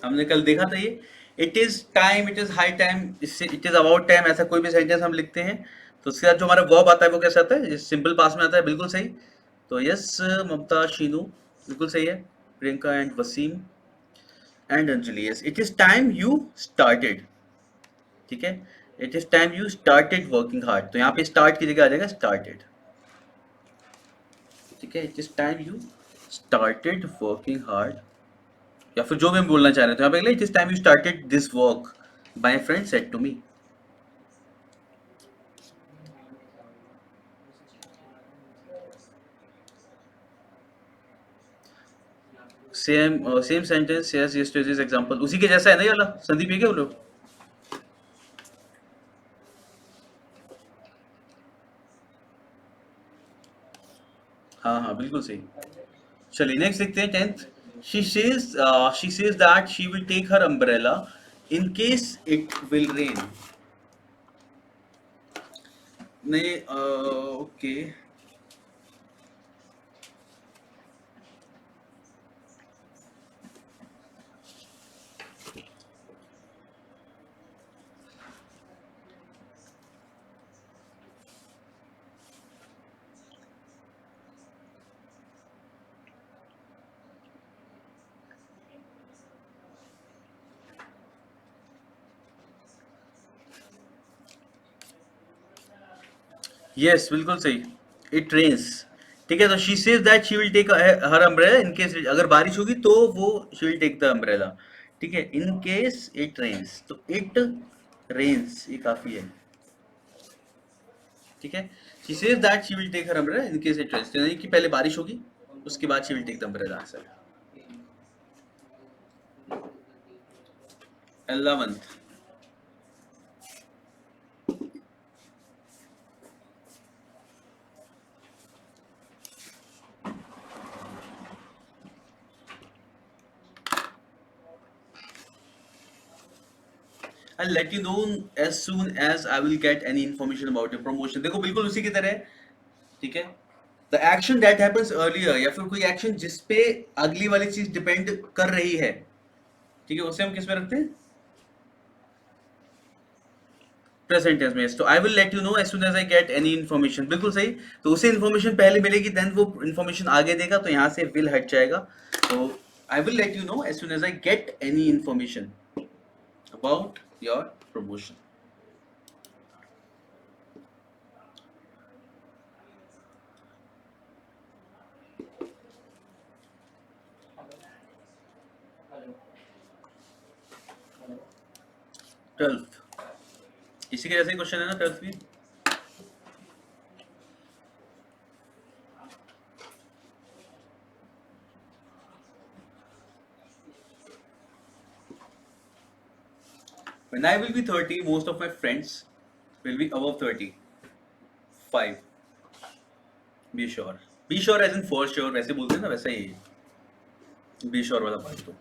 हमने कल देखा था ये, it is time, it is high time, इससे इट इज अबाउट टाइम, ऐसा कोई भी सेंटेंस हम लिखते हैं तो उसके बाद जो हमारा वर्ब आता है वो कैसे आता है, सिंपल पास में आता है, बिल्कुल सही। तो यस, ममता, शीनू, बिल्कुल सही है, Priyanka and Wasim and Anjali, yes, it is time you started. ठीक है, it is time you started working hard, तो यहाँ पे स्टार्ट की जगह आ जाएगा स्टार्टेड। ठीक है, it is time you started working hard, या फिर जो भी हम बोलना चाह रहे थे, यहाँ पे it is time you started this work, my friend said to me. Same sentence, yes, yesterday's example, उसी के जैसा है ना ये वाला, संदीप, ये क्या बोलो? हाँ हाँ, बिल्कुल सही। चलिए नेक्स्ट देखते हैं, 10th। She says that she will take her umbrella in case it will rain. नहीं, ओके, यस, बिल्कुल सही। It rains. ठीक है, तो she says that she will take her umbrella in case, अगर बारिश होगी तो वो she will take the umbrella. ठीक है, इन केस इट रेन्स, तो इट रेन्स ये काफी है। ठीक है, she says that she will take her umbrella in case it rains, यानी कि पहले बारिश होगी उसके बाद she will take the umbrella. Answer 11th। I'll let you know as soon as I will get any information about your promotion। देखो बिल्कुल उसी की तरह है। ठीक है, the action that happens earlier, या फिर कोई एक्शन जिसपे अगली वाली चीज डिपेंड कर रही है, ठीक है, उसे हम किस में रखते हैं? प्रेजेंट टेंस में। तो I will let you know as soon as I get any information, बिल्कुल सही। तो उसे इन्फॉर्मेशन पहले मिलेगी, देन वो इन्फॉर्मेशन आगे देगा, तो यहां से विल हट जाएगा। तो I will let you know as soon as I get any information about your promotion. Twelfth, इसी के जैसे क्वेश्चन है ना ट्वेल्थ भी। When I will be 30, most of my friends will be above 35. Be sure. Be sure as in for sure, वैसे बोलते हैं ना, वैसा ही है be sure वाला पार्ट। तो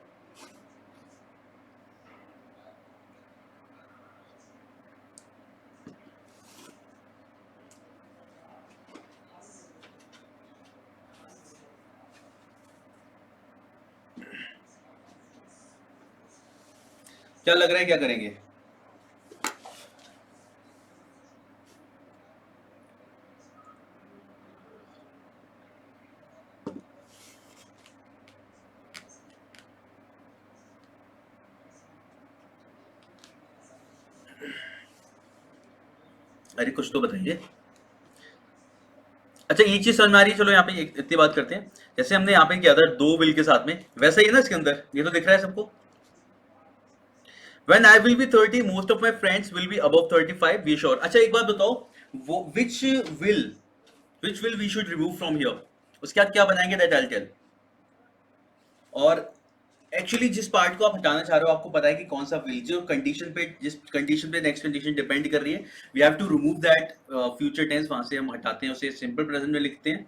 क्या लग रहा है, क्या करेंगे? अरे कुछ तो बताइए। अच्छा, ये चीज समझ में आ रही है। चलो यहाँ पे इतनी बात करते हैं, जैसे हमने यहाँ पे किया था दो विल के साथ में, वैसा ही है ना इसके अंदर, ये तो दिख रहा है सबको। When I will be 30, most of my friends will be above 35, be sure। अच्छा एक बात बताओ, वो will which will we should remove from here, उसके बाद क्या बनाएंगे, that I'll tell। और एक्चुअली जिस पार्ट को आप हटाना चाह रहे हो, आपको पता है कि कौन सा विल, जो कंडीशन पे, जिस कंडीशन पे नेक्स्ट कंडीशन डिपेंड कर रही है, we have to remove that future tense, वहां से हम हटाते हैं, उसे सिंपल प्रेजेंट में लिखते हैं।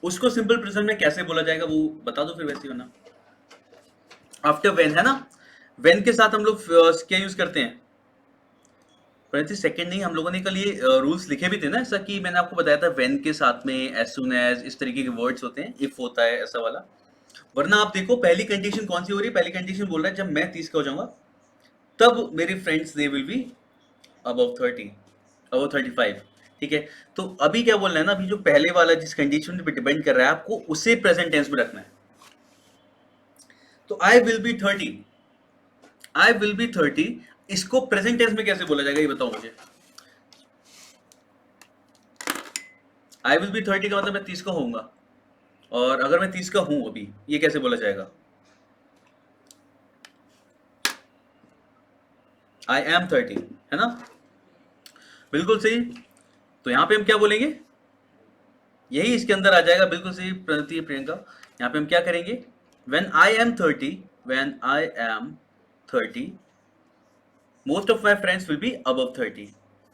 उसको सिंपल प्रेजेंट में कैसे बोला जाएगा वो बता दो फिर, वैसे होना आफ्टर व्हेन, है ना। व्हेन के साथ हम लोग क्या यूज करते हैं? परंतु सेकंड नहीं, हम लोगों ने कल ये रूल्स लिखे भी थे ना, ऐसा कि मैंने आपको बताया था व्हेन के साथ में एज सून एज, इस तरीके के वर्ड्स होते हैं, इफ होता है ऐसा वाला। वरना आप देखो पहली कंडीशन कौन सी हो रही है, पहली कंडीशन बोल रहा है जब मैं 30 का हो जाऊंगा तब मेरे friends they will be above 30, above 35। ठीक है, तो अभी क्या बोलना है ना, अभी जो पहले वाला जिस कंडीशन पे डिपेंड कर रहा है, आपको उसे प्रेजेंट टेंस में रखना है। तो I will B 30, I will B 30, इसको प्रेजेंट टेंस में कैसे बोला जाएगा ये बताओ मुझे। आई विल बी 30 का मतलब मैं 30 का होऊंगा, और अगर मैं 30 का हूं अभी, ये कैसे बोला जाएगा? आई एम 30, है ना, बिल्कुल सही। तो यहां पे हम क्या बोलेंगे, यही इसके अंदर आ जाएगा, बिल्कुल सही प्रणति प्रियंका। यहाँ पे हम क्या करेंगे, when I am 30, when I am 30, most of my friends will be above 30।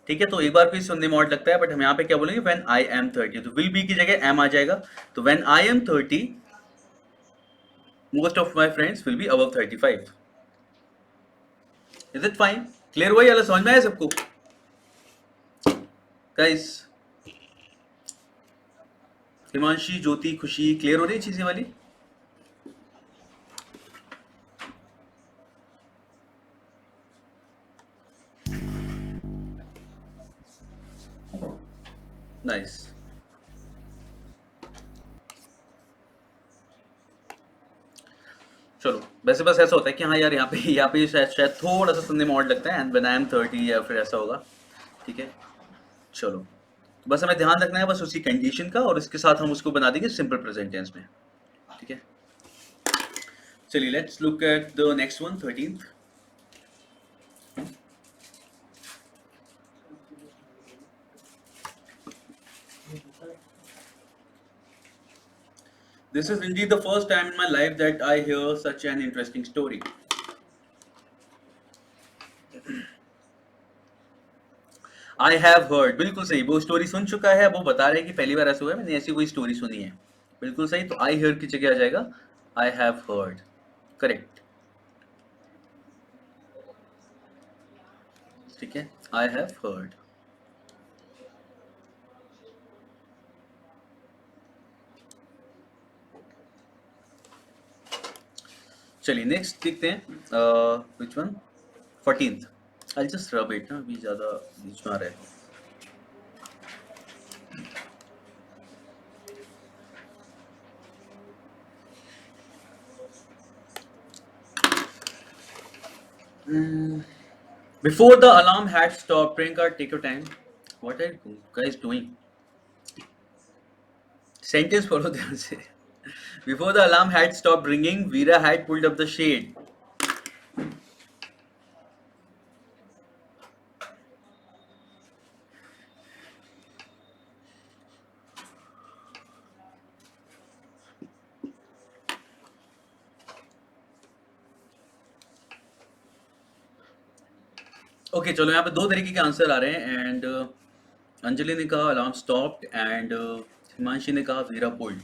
ठीक है, तो एक बार फिर सुनने में और लगता है, बट हम यहाँ पे क्या बोलेंगे, when I am 30, तो will be की जगह am आ जाएगा। तो when I am 30, most of my friends will be above 35। Is it fine? Clear हुआ, या समझ में आया सबको गाइस? हिमांशी, ज्योति, खुशी, क्लियर हो रही चीजें वाली? नाइस। चलो, वैसे बस ऐसा होता है कि हाँ यार, यहाँ पे शायद शायद थोड़ा सा सुनने में और लगता है, एंड व्हेन आई एम 30 या फिर ऐसा होगा। ठीक है, चलो बस हमें ध्यान रखना है बस उसी कंडीशन का, और इसके साथ हम उसको बना देंगे सिंपल प्रेजेंट टेंस में, ठीक है। चलिए let's look at the next one, 13th। This is indeed the first time in my life that I hear such an interesting story. I have heard, बिल्कुल सही, वो स्टोरी सुन चुका है, वो बता रहे हैं कि पहली बार ऐसा हुआ है, मैंने ऐसी कोई स्टोरी सुनी है, बिल्कुल सही। तो I heard की जगह आ जाएगा I have heard, करेक्ट, ठीक है, I have heard। चलिए नेक्स्ट देखते हैं, which one? 14th। I'll just rub it ना, अभी ज़्यादा बीच में आ रहा है। Before the alarm had stopped, Priyanka, take your time. What are you guys doing? Sentence follow ध्यान से। Before the alarm had stopped ringing, Veera had pulled up the shade. Okay चलो, यहाँ पे दो तरीके के आंसर आ रहे हैं, एंड अंजलि ने कहा अलार्म स्टॉप्ड, एंड हिमांशी ने कहा Veera pulled.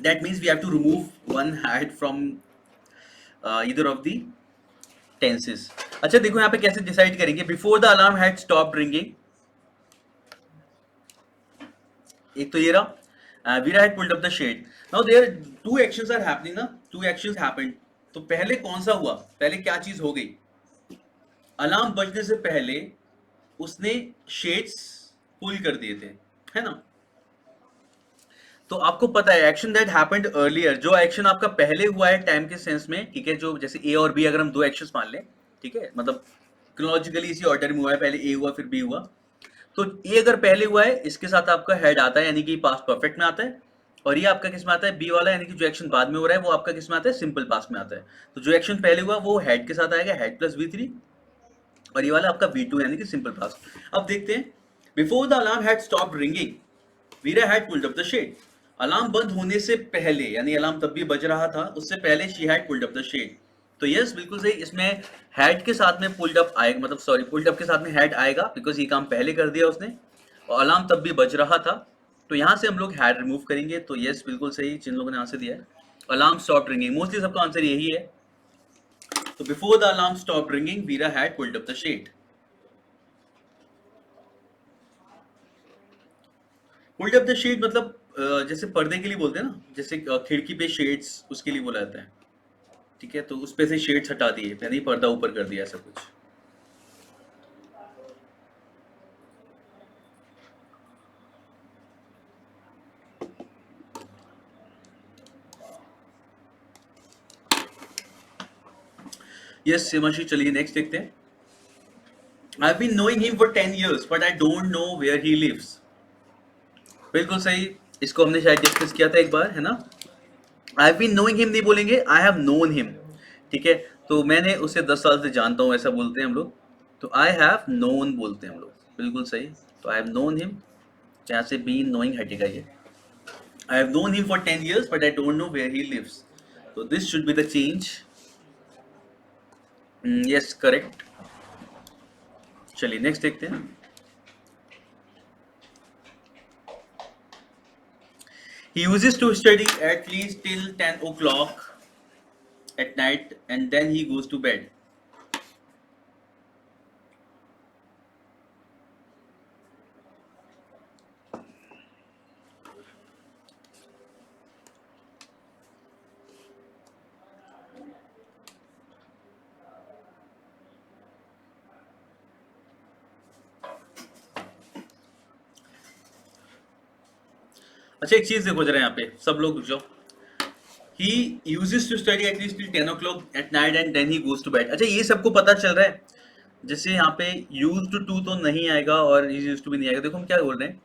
That means we have to remove one had from either of the tenses. अच्छा देखो यहाँ पे कैसे डिसाइड करेंगे, before the alarm had stopped ringing, एक तो ये रहा Veera had pulled up the shade. Now there two actions are happening ना, टू एक्शंस हैपेंड। तो पहले कौन सा हुआ, पहले क्या चीज हो गई, अलार्म बजने से पहले उसने शेड्स पुल कर दिए थे, है ना। तो आपको पता है एक्शन दैट हैपेंड अर्लियर, जो एक्शन आपका पहले हुआ है टाइम के सेंस में, ठीक है, जो जैसे ए और बी अगर हम दो एक्शंस मान लें, ठीक है, मतलब क्रोनोलॉजिकली इसी ऑर्डर में हुआ है, पहले ए हुआ फिर बी हुआ। तो ए अगर पहले हुआ है, इसके साथ आपका हेड आता है, यानी कि पास्ट परफेक्ट में आता है, और ये आपका किस में आता है, बी वाला, यानी कि जो एक्शन बाद में हो रहा है वो आपका किस में आता है, सिंपल पास्ट में आता है। तो जो एक्शन पहले हुआ वो हेड के साथ आएगा, हेड प्लस V3, और ये वाला आपका V2 यानी कि सिंपल पास्ट। अब देखते हैं, before the alarm had stopped ringing, Veera had pulled up the shade. Alarm बंद होने से पहले, यानी अलार्म तब भी बज रहा था, उससे पहले she had pulled up the shade. तो यस बिल्कुल सही, इसमें हैड के साथ में पुल्ड अप आएगा, मतलब सॉरी पुल्ड अप के साथ में हैड आएगा, बिकॉज ये काम पहले कर दिया उसने, और अलार्म तब भी बज रहा था, तो यहाँ से हम लोग हैड रिमूव करेंगे। तो यस बिल्कुल सही, जिन लोगों ने आंसर दिया है अलार्म स्टॉप रिंगिंग, मोस्टली सबका आंसर यही है। तो before the alarm stop ringing, Veera had pulled up the shade. Pulled up the shade मतलब जैसे पर्दे के लिए बोलते हैं ना, जैसे खिड़की पे शेड्स, उसके लिए बोला जाता है, ठीक है। तो उस पे से शेड्स हटा दिए, यानी पर्दा ऊपर कर दिया, ऐसा कुछ। यस हिमांशी, चलिए नेक्स्ट देखते हैं। I have been knowing him for 10 years but I don't know where he lives. बिल्कुल सही, इसको हमने शायद डिस्कस किया था एक बार, है ना। I have been knowing him नहीं बोलेंगे, आई हैव नोन हिम, ठीक है। तो मैंने उसे 10 साल से जानता हूँ, ऐसा बोलते हैं हम लोग। तो आई हैव नोन बोलते हैं हम लोग, बिल्कुल सही। तो आई हैव नोन हिम, यहाँ से बीन नोइंग हटेगा ये। I have known him for 10 years but I don't know where he lives. तो this should be the change. Yes correct. चलिए नेक्स्ट देखते हैं। He uses to study at least till 10 o'clock at night and then he goes to bed. अच्छा एक चीज देखो जरा यहाँ पे, सब लोग रुक जाओ। He uses to study at least till 10 o'clock at night and then he goes to bed. अच्छा ये सबको पता चल रहा है। जैसे यहाँ पे used to तो नहीं आएगा और is used to भी नहीं आएगा। देखो हम क्या बोल रहे हैं,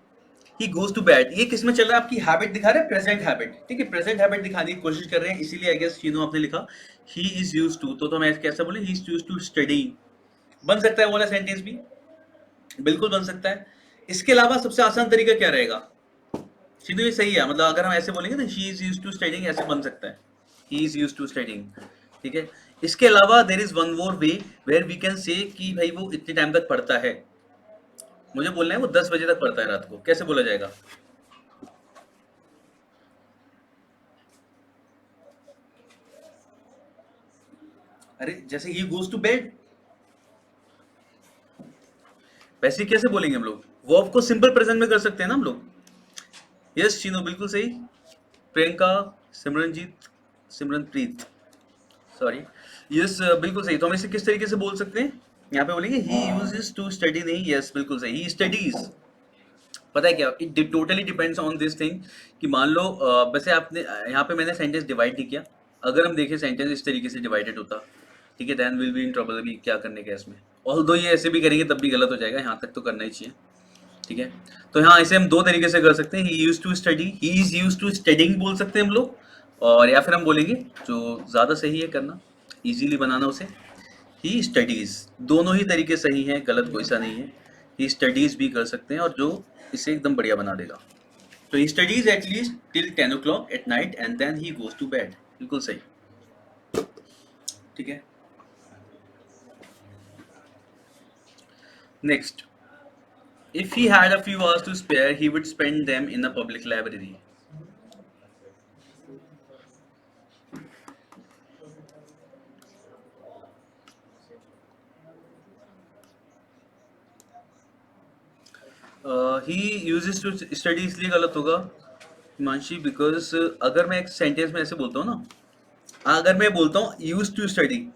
ही गोज टू बेड, ये किस में चल रहा है, आपकी हैबिट दिखा रहा है, प्रेजेंट हैबिट, ठीक है, प्रेजेंट हैबिट दिखाने की कोशिश कर रहे हैं, इसीलिए आई गेस चीनो आपने लिखा ही इज यूज्ड टू, तो मैं कैसा बोले, he is used to study, बन सकता है वो वाला सेंटेंस भी, बिल्कुल बन सकता है। इसके अलावा सबसे आसान तरीका क्या रहेगा, सीधे ये सही है, मतलब अगर हम ऐसे बोलेंगे तो he is used to studying, ऐसे बन सकता है, he is used to studying, ठीक है। इसके अलावा there is one more way where we can say कि भाई वो इतने टाइम तक पढ़ता है, मुझे बोलना है वो 10 बजे तक पढ़ता है रात को, कैसे बोला जाएगा, अरे जैसे ही गोज टू बेड, वैसे कैसे बोलेंगे हम लोग, वर्ब को सिंपल प्रेजेंट में कर सकते हैं ना हम लोग। यस चीनो बिल्कुल सही, प्रियंका, सिमरनजीत, सिमरनप्रीत, सॉरी, यस बिल्कुल सही। तो हम इसे किस तरीके से बोल सकते हैं, यहाँ पे बोलेंगे ही यूजेस टू स्टडी, नहीं, यस बिल्कुल सही, ही स्टडीज। पता है क्या, it totally depends on this thing कि मान लो वैसे आपने यहाँ पे मैंने सेंटेंस डिवाइड नहीं किया, अगर हम देखें सेंटेंस इस तरीके से डिवाइडेड होता, ठीक है, then will be in trouble, अभी क्या करने का इसमें, ऑल्दो ये ऐसे भी करेंगे तब भी गलत हो जाएगा, यहाँ तक तो करना ही चाहिए, ठीक है। तो यहाँ इसे हम दो तरीके से कर सकते हैं, he used to study, he is used to studying बोल सकते हैं हम लोग, और या फिर हम बोलेंगे जो ज़्यादा सही है करना, इजीली बनाना उसे, ही स्टडीज, दोनों ही तरीके सही हैं, गलत कोई सा नहीं है, ही स्टडीज भी कर सकते हैं, और जो इसे एकदम बढ़िया बना देगा, तो he studies at least till 10 o'clock at night and then he goes to bed, बिल्कुल सही, ठीक है। Next, if he had a few hours to spare he would spend them in a public library, he uses to study इसलिए गलत होगा Himanshi, because अगर मैं एक सेंटेंस में ऐसे बोलता हूँ ना, अगर मैं बोलता हूँ use to study,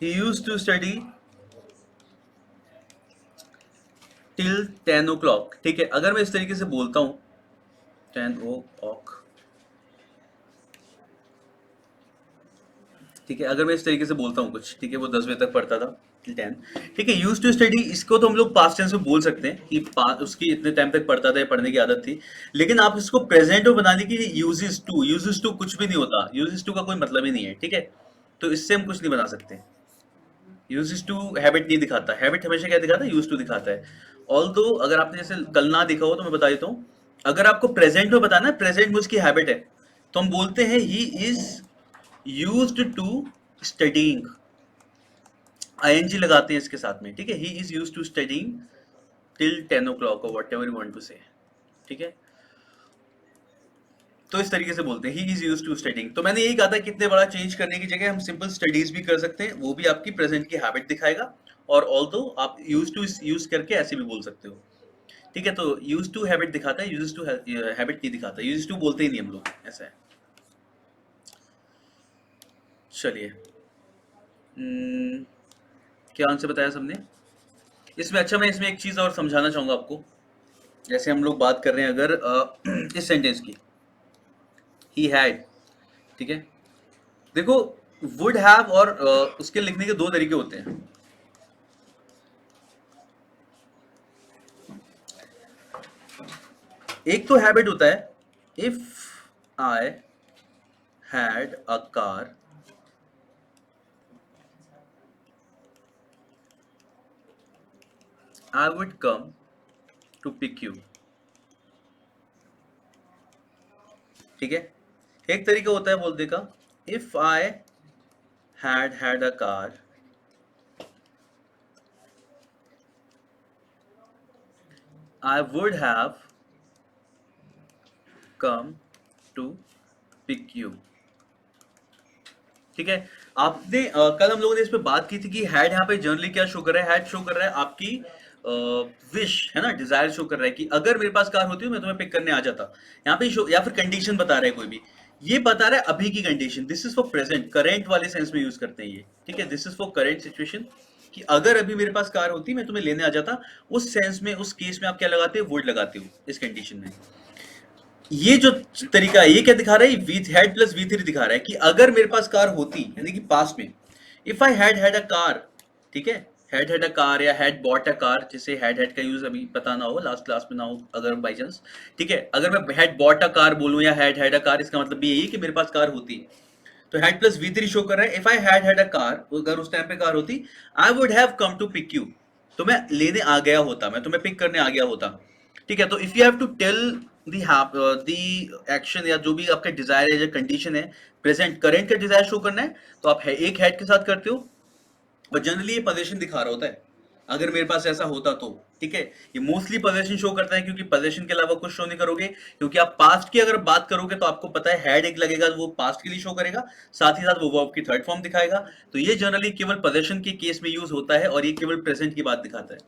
he use to study till 10 o'clock, ठीक है, अगर मैं इस तरीके से बोलता हूँ 10 o'clock, ठीक है, अगर मैं इस तरीके से बोलता हूँ कुछ, ठीक है, वो 10 बजे तक पढ़ता था टिल 10, ठीक है, यूज टू स्टडी, इसको तो हम लोग पास्ट टेंस में बोल सकते हैं कि उसकी इतने टाइम तक पढ़ता था, पढ़ने की आदत थी, लेकिन आप इसको प्रेजेंट में बनाने की, यूजेस टू कुछ भी नहीं होता, यूजेस टू का कोई मतलब ही नहीं है, ठीक है, तो इससे हम कुछ नहीं बना सकते, यूजेस टू हैबिट नहीं दिखाता, हैबिट हमेशा क्या दिखाता है, यूज टू दिखाता है। ऑल्दो अगर आपने जैसे कल ना देखा हो तो मैं बता देता हूँ, अगर आपको प्रेजेंट में बताना है, प्रेजेंट में उसकी हैबिट है, तो हम बोलते हैं he is used to studying, ING लगाते हैं इसके साथ में, ठीक है, he is used to studying till 10 o'clock और व्हाटएवर यू वांट टू से, ठीक है, तो इस तरीके से बोलते हैं he is used to studying. तो मैंने यही कहा था कि इतने बड़ा चेंज करने की जगह हम सिंपल स्टडीज भी कर सकते हैं, वो भी आपकी प्रेजेंट की हैबिट दिखाएगा, और ऑल्दो आप यूज करके ऐसे भी बोल सकते हो, ठीक है, तो यूज टू हैबिट दिखाता है, यूज टू हैबिट नहीं दिखाता, यूज टू बोलते ही नहीं हम लोग, ऐसा है। चलिए, क्या आंसर बताया सबने इसमें, अच्छा मैं इसमें एक चीज और समझाना चाहूंगा आपको, जैसे हम लोग बात कर रहे हैं अगर इस सेंटेंस की, ही हैड, ठीक है, देखो वुड हैव और उसके लिखने के दो तरीके होते हैं, एक तो हैबिट होता है, if I had a car I would come to pick you, ठीक है, एक तरीका होता है बोलने का, if I had a car I would have come to pick you, ठीक है। आपने कल हम लोगों ने इस पे बात की थी कि हैड यहाँ पे जनरली क्या शो कर रहा है, हैड शो कर रहा है आपकी विश है ना, डिजायर शो कर रहा है कि अगर मेरे पास कार होती मैं तुम्हें पिक करने आ जाता, यहाँ पे शो, या फिर कंडीशन बता रहा है कोई भी, ये बता रहा है अभी की condition, this is for present, current वाले सेंस में यूज करते हैं ये, ठीक है, this is for current situation, कि अगर अभी मेरे पास कार होती मैं तुम्हें लेने आ जाता, उस सेंस में, उस केस में आप क्या लगाते हो, वुड लगाते हो इस कंडीशन में। ये जो तरीका है ये क्या दिखा रहा है, वी हैड प्लस V3 दिखा रहा है कि अगर मेरे पास कार होती, यानी कि पास्ट में, if I had a car, ठीक है, हैड अ कार या हैड बॉट अ कार, जिसे हैड का यूज अभी पता ना हो, लास्ट क्लास में ना हो अगर बाई चांस, ठीक है। अगर मैं हैड बॉट अ कार बोलूं या हैड अ कार, इसका मतलब भी यही है कि मेरे पास कार होती है। तो हैड प्लस V3 शो कर रहा है। If I had a car, अगर उस टाइम पे कार होती, I would have come to pick you, तो मैं लेने आ गया होता, मैं तुम्हें पिक करने आ गया होता, ठीक है। तो if you have to tell the action या जो भी आपका डिजायर है या कंडीशन है, प्रेजेंट करेंट का डिजायर शो करना है, तो आप एक हेड के साथ करते हो, और जनरली ये पोजीशन दिखा रहा होता है अगर मेरे पास ऐसा होता तो, ठीक है। ये मोस्टली पोजीशन शो करता है, क्योंकि पोजीशन के अलावा कुछ शो नहीं करोगे, क्योंकि आप पास्ट की अगर बात करोगे तो आपको पता है हैड एक लगेगा, वो पास्ट के लिए शो करेगा, साथ ही साथ वो वर्ब की थर्ड फॉर्म दिखाएगा। तो ये जनरली केवल पोजीशन के केस में यूज होता है, और ये केवल प्रेजेंट की बात दिखाता है।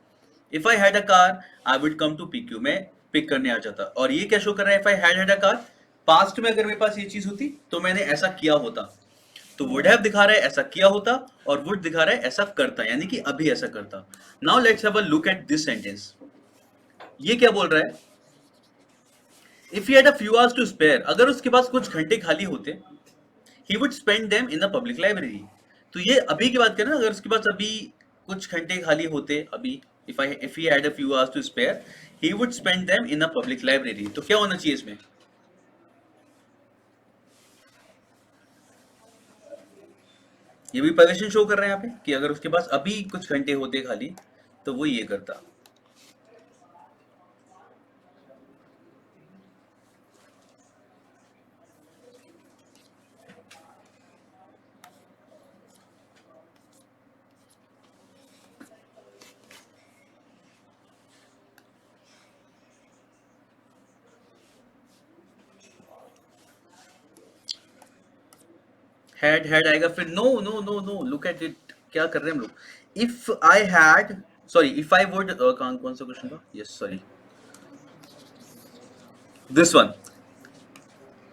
If I had a car I would come to pick you, मैं पिक करने आ जाता। और ये क्या शो कर रहा है, if I had a car, past में अगर मेरे पास ये चीज होती तो मैंने ऐसा किया होता। तो वुड हैव दिखा रहा है ऐसा किया होता, और वुड दिखा रहा है ऐसा करता, यानी कि अभी ऐसा करता। Now let's have a look at this sentence. ये क्या बोल रहा है, if he had a few hours to spare, अगर उसके पास कुछ घंटे खाली होते, he would spend them in a public library. तो ये अभी की बात करें ना, अगर उसके पास अभी कुछ घंटे खाली होते अभी, if he had a few hours to spare, he would spend them in a public library. तो क्या होना चाहिए इसमें, ये भी पोजीशन शो कर रहे हैं यहाँ पे कि अगर उसके पास अभी कुछ घंटे होते खाली तो वो ये करता। हैड आएगा, फिर no no no no, look at it, क्या कर रहे हैं हम लोग। If I had, sorry if I would, कौन सा क्वेश्चन था, yes sorry this one.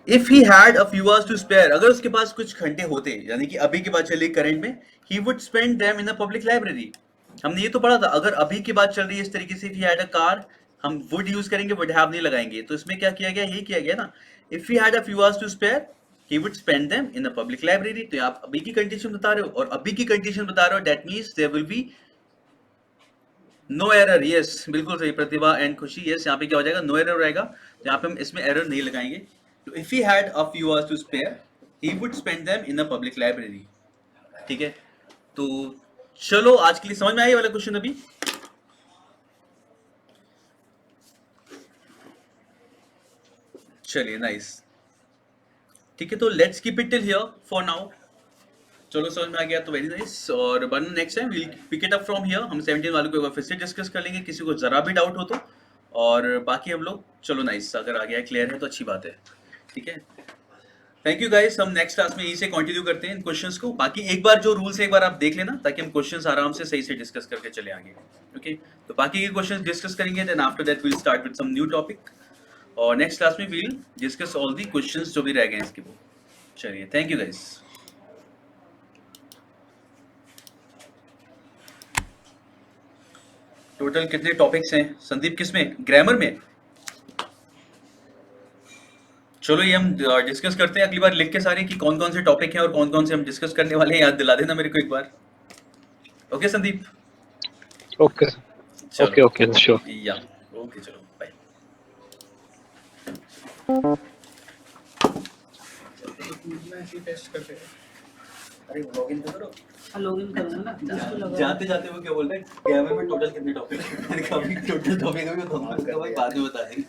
If he had a few hours to spare, अगर उसके पास कुछ घंटे होते, यानी कि अभी की बात चल रही करंट में, ही would spend them in a public library. हमने ये तो पढ़ा था, अगर अभी की बात चल रही है इस तरीके से, if he had a car, हम वुड यूज करेंगे, वुड हैव नहीं लगाएंगे। तो इसमें क्या किया गया, यही किया गया ना, if he had a few hours to spare he would spend them in a public library। तो आप अभी की कंडीशन बता रहे हो, और अभी की कंडीशन बता रहे हो, that means there will be no error। yes बिल्कुल सही प्रतिभा एंड खुशी, yes यहाँ पे क्या हो जाएगा, no error रहेगा, तो यहाँ पे हम इसमें error नहीं लगाएंगे। तो if he had a few hours to spare he would spend them in a public library, ठीक है। तो चलो आज के लिए समझ में आया ये वाला क्वेश्चन अभी, चलिए नाइस, ठीक है। तो let's keep it till here for now, चलो समझ में आ गया तो वेरी नाइस। और one next time we'll pick it up from here, हम 17 वालों को एक बार फिर से डिस्कस कर लेंगे, किसी को जरा भी डाउट हो तो। और बाकी हम लोग, चलो नाइस, अगर आ गया क्लियर है तो अच्छी बात है, ठीक है। थैंक यू गाइस, हम नेक्स्ट क्लास में यहीं से कंटिन्यू करते हैं इन क्वेश्चंस को। बाकी एक बार जो रूल्स है एक बार आप देख लेना, ताकि हम क्वेश्चंस आराम से सही से डिस्कस करके चले आगे, ओके। तो बाकी के क्वेश्चंस डिस्कस करेंगे, then after that we'll start with some new topic, और नेक्स्ट क्लास में we'll discuss all the questions जो भी रह गए हैं इसके वो। चलिए थैंक यू गाइस। टोटल कितने टॉपिक्स हैं संदीप, किसमें, ग्रामर में? चलो ये हम डिस्कस करते हैं अगली बार लिख के सारे कि कौन कौन से टॉपिक हैं और कौन कौन से हम डिस्कस करने वाले हैं, याद दिला देना मेरे को एक बार, ओके संदीप? ओके ओके चलो ओके श्योर। या ओके, चलो बाय। टेस्ट करते हैं, अरे लॉगिन तो करो। लॉगिन करूंगा ना, इसको लगा जाते जाते वो क्या बोल रहे हैं, ग्रामर में टोटल कितने टॉपिक हैं? मैंने कहा अभी टोटल टॉपिक है, वो तो हम बाद में बता देंगे।